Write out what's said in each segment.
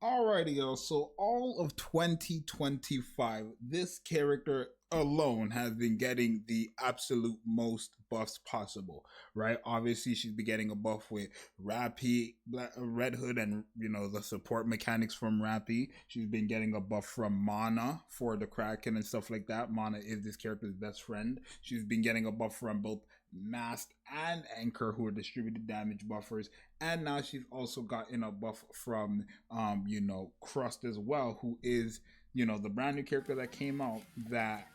Alrighty, yo. So all of 2025, this character alone has been getting the absolute most buffs possible, right? Obviously, she's been getting a buff with Rappy, Red Hood, and the support mechanics from Rappy. She's been getting a buff from Mana for the Kraken and stuff like that. Mana is this character's best friend. She's been getting a buff from both Mask and Anchor, who are distributed damage buffers, and now she's also gotten a buff from Crust as well, who is the brand new character that came out that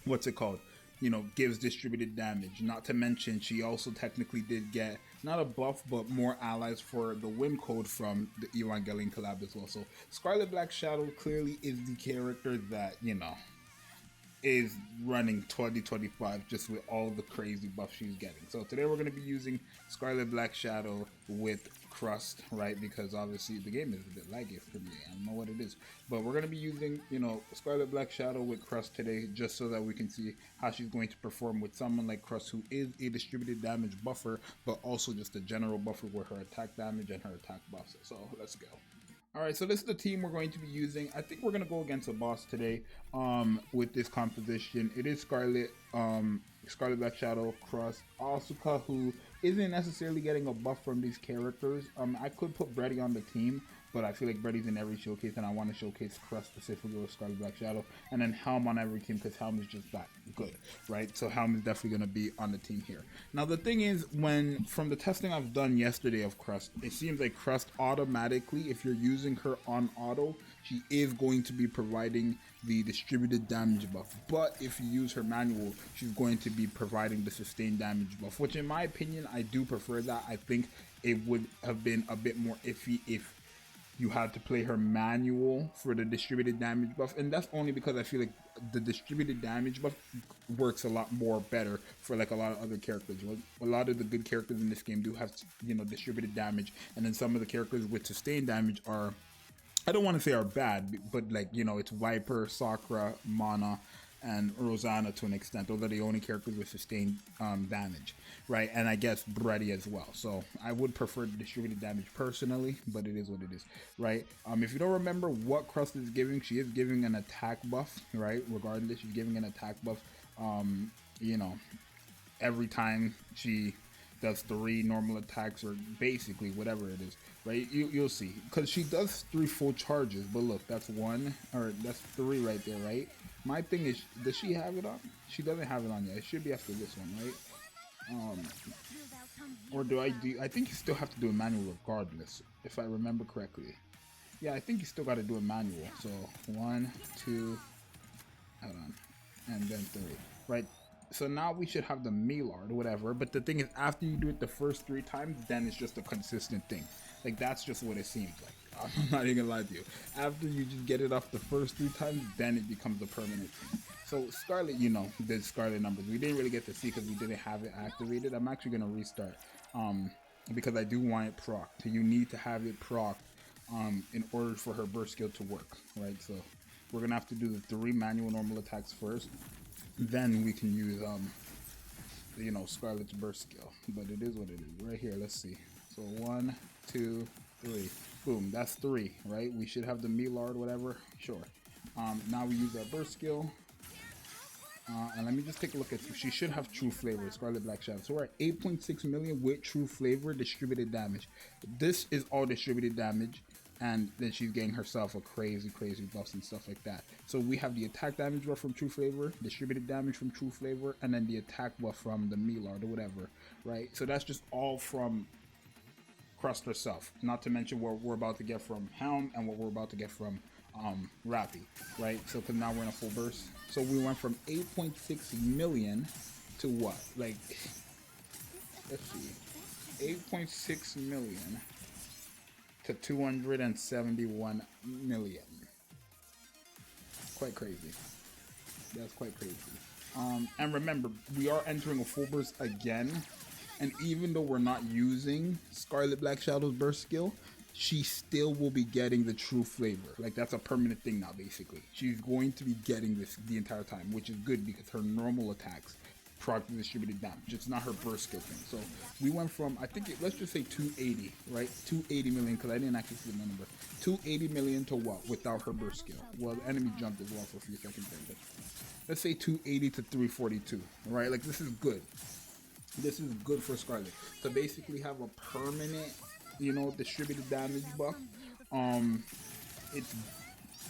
what's it called, gives distributed damage. Not to mention she also technically did get not a buff but more allies for the win code from the Evangelion collab as well. So Scarlet Black Shadow clearly is the character that is running 2025 just with all the crazy buffs she's getting. So today we're going to be using Scarlet Black Shadow with Crust, right? Because obviously the game is a bit laggy for me. I don't know what it is, but we're going to be using Scarlet Black Shadow with Crust today, just so that we can see how she's going to perform with someone like Crust, who is a distributed damage buffer but also just a general buffer with her attack damage and her attack buffs. So let's go. Alright, so this is the team we're going to be using. I think we're going to go against a boss today with this composition. It is Scarlet Black Shadow, Crust, Asuka, who isn't necessarily getting a buff from these characters. I could put Brady on the team, but I feel like Brady's in every showcase, and I want to showcase Crust specifically with Scarlet Black Shadow, and then Helm on every team, because Helm is just that good, right? So Helm is definitely going to be on the team here. Now the thing is, from the testing I've done yesterday of Crust, it seems like Crust automatically, if you're using her on auto, she is going to be providing the distributed damage buff. But if you use her manual, she's going to be providing the sustained damage buff, which in my opinion, I do prefer that. I think it would have been a bit more iffy if you had to play her manual for the distributed damage buff, and that's only because I feel like the distributed damage buff works a lot more better for like a lot of other characters. A lot of the good characters in this game do have distributed damage, and then some of the characters with sustained damage are, I don't want to say are bad, but like it's Viper, Sakura, Mana, and Rosanna to an extent. Those are the only characters with sustained damage, right? And I guess Brady as well. So I would prefer the distributed damage personally, but it is what it is, right? If you don't remember what Crust is giving, she is giving an attack buff, right? Regardless, she's giving an attack buff. Every time she does 3 normal attacks, or basically whatever it is, right? You'll see, because she does 3 full charges. But look, that's 1, or that's 3 right there, right? My thing is, does she have it on? She doesn't have it on yet. It should be after this one, right? Or I think you still have to do a manual regardless, if I remember correctly. Yeah, I think you still got to do a manual. So 1, 2, hold on, and then 3, right? So now we should have the Milard or whatever. But the thing is, after you do it the first 3 times, then it's just a consistent thing. Like, that's just what it seems like. I'm not even gonna lie to you. After you just get it off the first 3 times, then it becomes a permanent thing. So Scarlet, the Scarlet numbers, we didn't really get to see because we didn't have it activated. I'm actually gonna restart because I do want it procced. You need to have it procced in order for her burst skill to work, right? So we're gonna have to do the 3 manual normal attacks first. Then we can use Scarlet's burst skill. But it is what it is. Right here, let's see. So 1, 2, 3. Boom, that's 3, right? We should have the Milard, whatever. Sure. Now we use our burst skill. And let me just take a look at, she should have true flavor, Scarlet Black Shadow. So we're at 8.6 million with true flavor distributed damage. This is all distributed damage. And then she's getting herself a crazy buffs and stuff like that. So we have the attack damage buff from True Flavor, distributed damage from True Flavor, and then the attack buff from the Milard or whatever, right? So that's just all from Crust herself. Not to mention what we're about to get from Helm and what we're about to get from Rappy, right? So because now we're in a full burst. So we went from 8.6 million to what? Like, let's see, 8.6 million to 271 million. Quite crazy. That's quite crazy. And remember, we are entering a full burst again, and even though we're not using Scarlet Black Shadow's burst skill, she still will be getting the true flavor. Like, that's a permanent thing now, basically. She's going to be getting this the entire time, which is good because her normal attacks proc the distributed damage. It's not her burst skill thing. So we went from, I think, let's just say 280, right? 280 million, because I didn't actually see the number. 280 million to what without her burst skill? Well, the enemy jumped as well for a few seconds there. But let's say 280 to 342, right? Like, this is good. This is good for Scarlet. To basically have a permanent, you know, distributed damage buff.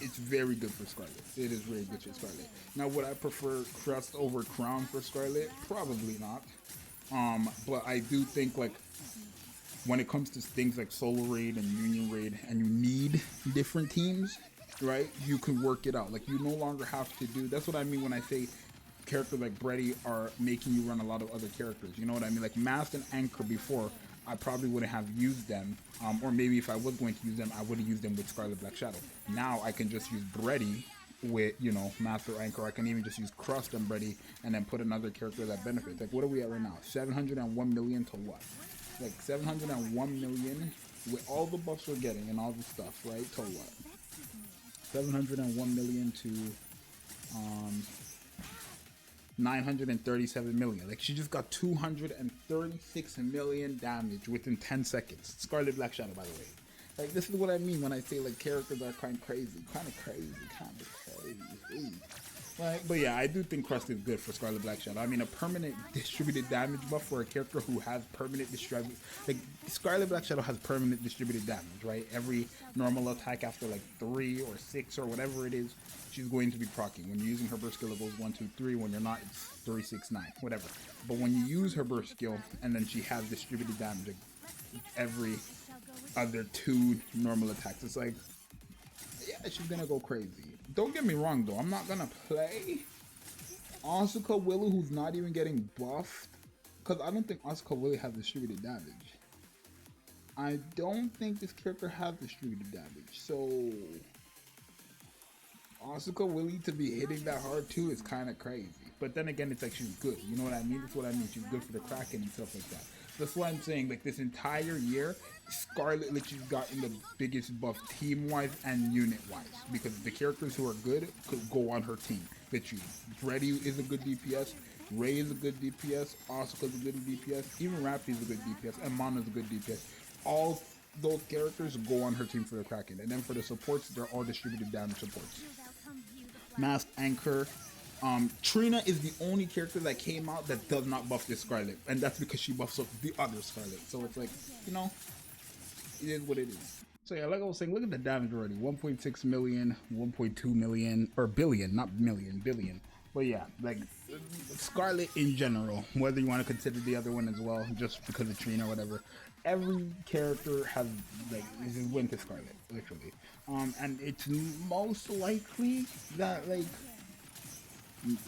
It's very good for Scarlet. It is very good for Scarlet. Now, would I prefer Crest over Crown for Scarlet? Probably not. But I do think, like, when it comes to things like Solo Raid and Union Raid, and you need different teams, right? You can work it out. Like, you no longer have to do. That's what I mean when I say characters like Brady are making you run a lot of other characters. You know what I mean? Like Mast and Anchor before, I probably wouldn't have used them, or maybe if I was going to use them, I would have used them with Scarlet Black Shadow. Now I can just use Brady with, you know, Master Anchor. I can even just use Crust and Brady and then put another character that benefits. Like, what are we at right now? 701 million to what? Like 701 million with all the buffs we're getting and all the stuff, right? To what? 701 million to 937 million. Like, she just got 236 million damage within 10 seconds. Scarlet Black Shadow, by the way. Like, this is what I mean when I say, like, characters are kind of crazy. Like, but yeah, I do think Crust is good for Scarlet Black Shadow. I mean, a permanent distributed damage buff for a character who has permanent distributed... Like, Scarlet Black Shadow has permanent distributed damage, right? Every normal attack after, like, 3 or 6 or whatever it is, she's going to be proccing. When you're using her burst skill, it goes 1, 2, 3. When you're not, it's 3, 6, 9, whatever. But when you use her burst skill, and then she has distributed damage, like, every other 2 normal attacks, it's like, yeah, she's gonna go crazy. Don't get me wrong, though. I'm not gonna play Asuka Willow, who's not even getting buffed, because I don't think Asuka Willow has distributed damage. I don't think this character has distributed damage, so Asuka Willy to be hitting that hard too is kind of crazy. But then again, it's like she's good. You know what I mean? That's what I mean. She's good for the Kraken and stuff like that. That's why I'm saying, like, this entire year, Scarlet literally gotten the biggest buff team-wise and unit-wise. Because the characters who are good could go on her team. Literally. Freddy is a good DPS. Ray is a good DPS. Asuka's a good DPS. Even Rapti's a good DPS. And Mana's a good DPS. All those characters go on her team for the Kraken. And then for the supports, they're all distributed damage supports. Mask, Anchor. Trina is the only character that came out that does not buff this Scarlet, and that's because she buffs up the other Scarlet. So it's like, you know, it is what it is. So yeah, like I was saying, look at the damage already. 1.6 million, 1.2 million, or billion, not million, billion. But yeah, like, Scarlet in general, whether you want to consider the other one as well, just because of Trina or whatever, every character has, like, this is win to Scarlet, literally. And it's most likely that, like,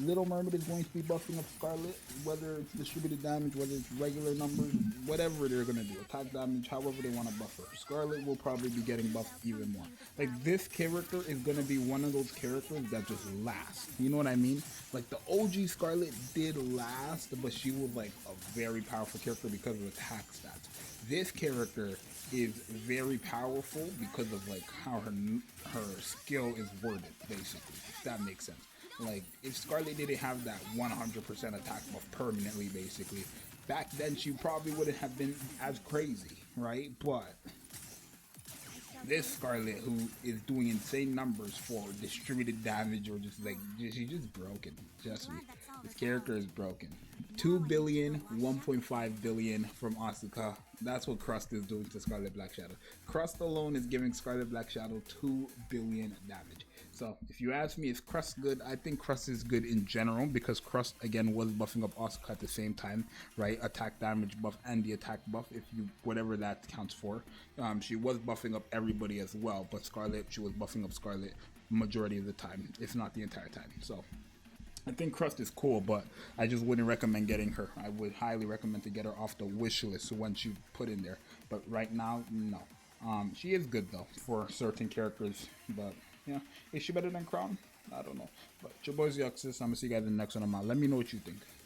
Little Mermaid is going to be buffing up Scarlet, whether it's distributed damage, whether it's regular numbers, whatever they're going to do, attack damage, however they want to buff her. Scarlet will probably be getting buffed even more. Like, this character is going to be one of those characters that just last. You know what I mean? Like, the OG Scarlet did last, but she was, like, a very powerful character because of attack stats. This character is very powerful because of, like, how her skill is worded, basically, if that makes sense. Like, if Scarlet didn't have that 100% attack buff permanently, basically, back then she probably wouldn't have been as crazy, right? But this Scarlet, who is doing insane numbers for distributed damage, or just like, she's just broken. Just me. This character is broken. 2 billion, 1.5 billion from Asuka. That's what Crust is doing to Scarlet Black Shadow. Crust alone is giving Scarlet Black Shadow 2 billion damage. So, if you ask me, is Crust good? I think Crust is good in general, because Crust, again, was buffing up Asuka at the same time, right? Attack damage buff and the attack buff, if you, whatever that counts for. She was buffing up everybody as well, but Scarlet, she was buffing up Scarlet majority of the time, if not the entire time. So, I think Crust is cool, but I just wouldn't recommend getting her. I would highly recommend to get her off the wish list when she put in there. But right now, no. She is good, though, for certain characters, but... yeah, is she better than Crown? I don't know. But your boy Zxous. I'm gonna see you guys in the next one. Let me know what you think.